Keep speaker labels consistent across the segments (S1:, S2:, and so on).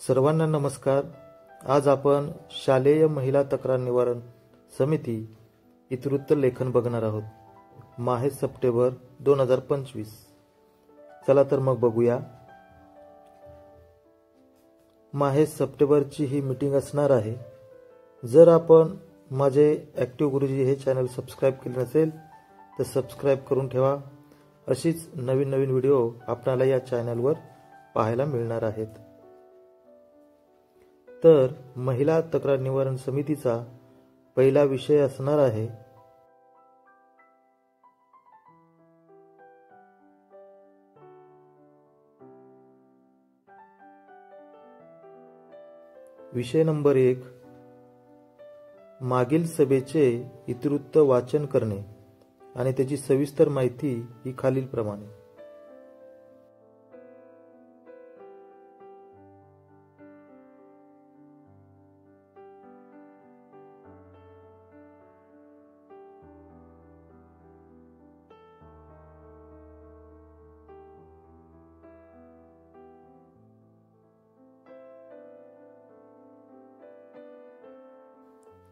S1: सर्वांना नमस्कार। आज आपण शालेय महिला तक्रार निवारण समिती इतिवृत्त लेखन बघणार आहोत। माहे सप्टेंबर 2025। चला तर मग बघूया। माहे सप्टेंबरची ही मीटिंग असणार आहे। जर आपण माझे ॲक्टिव्ह गुरुजी हे चॅनल सबस्क्राइब केले नसेल तर सबस्क्राइब करून ठेवा। अशीच नवीन नवीन व्हिडिओ आपल्याला या चॅनलवर पाहायला मिळणार आहेत। तर महिला तक्रार निवारण समितीचा पहिला विषय असणार आहे विषय नंबर 1, मागील सभेचे इतिवृत्त वाचन करणे आणि त्याची सविस्तर माहिती ही खालीलप्रमाणे।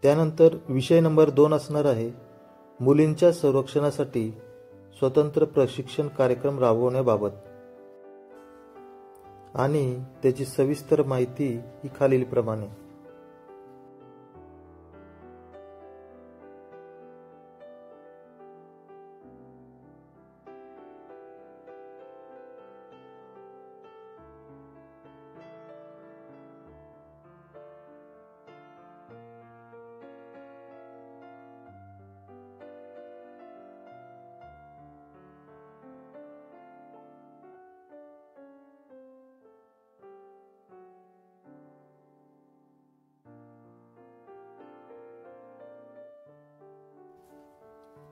S1: त्यानंतर विषय नंबर 2 असणार आहे मुलींच्या संरक्षणासाठी स्वतंत्र प्रशिक्षण कार्यक्रम राबवण्याबाबत आणि त्याची सविस्तर माहिती ही खालीलप्रमाणे।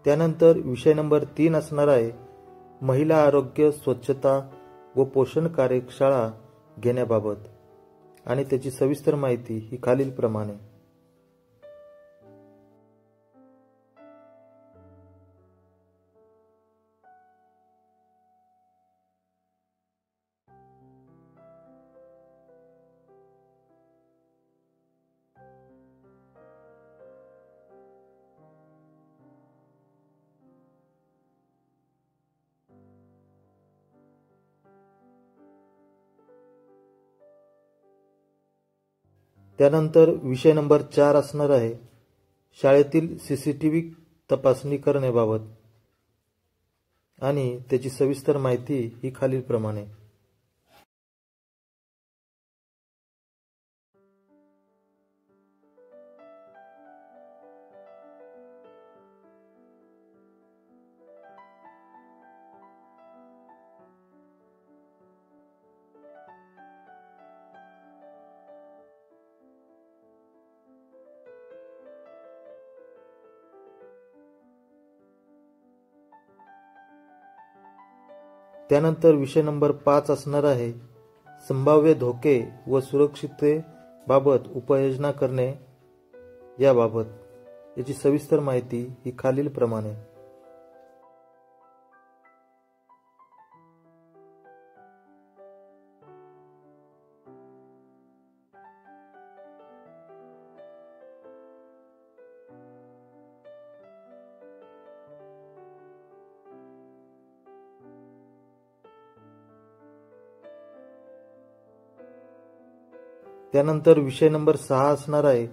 S1: त्यानंतर विषय नंबर 3 असणार आहे महिला आरोग्य स्वच्छता व पोषण कार्यशाळा घेण्याबाबत आणि त्याची सविस्तर माहिती ही खालीलप्रमाणे। त्यानंतर विषय नंबर 4 असणार आहे शाळेतील सीसीटीव्ही तपासणी करण्याबाबत आणि त्याची सविस्तर माहिती ही खालीलप्रमाणे। त्यानंतर विषय नंबर 5 असणार आहे संभाव्य धोके व सुरक्षिततेबाबत उपाययोजना करणे याबाबत याची सविस्तर माहिती ही खालीलप्रमाणे। त्यानंतर विषय नंबर 6 असणार आहे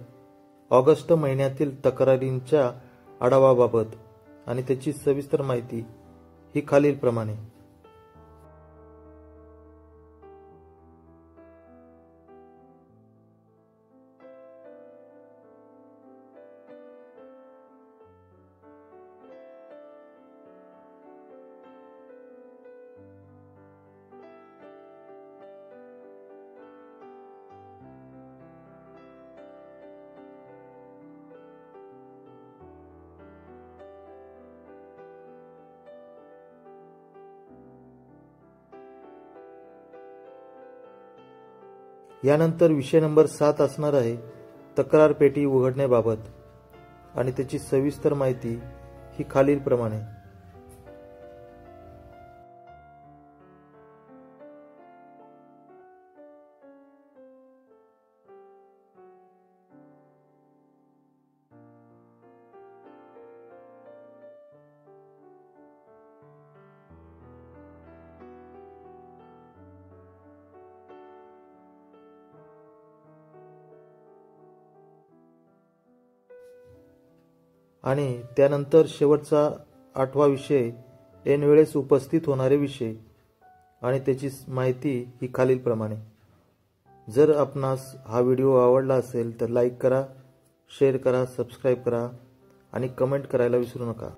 S1: ऑगस्ट महिन्यातील तक्रारींच्या आढावाबाबत आणि त्याची सविस्तर माहिती ही खालीलप्रमाणे। यानंतर विषय नंबर 7 असणार आहे तक्रार पेटी उघडण्याबाबत आणि त्याची सविस्तर माहिती ही खालीलप्रमाणे। आणि त्यानंतर शेवटचा 8वा विषय ऐनवेळेस उपस्थित होणारे विषय आणि त्याची माहिती ही खालीलप्रमाणे. जर आपणास हा व्हिडिओ आवडला असेल तर लाईक करा, शेअर करा, सबस्क्राईब करा आणि कमेंट करायला विसरू नका.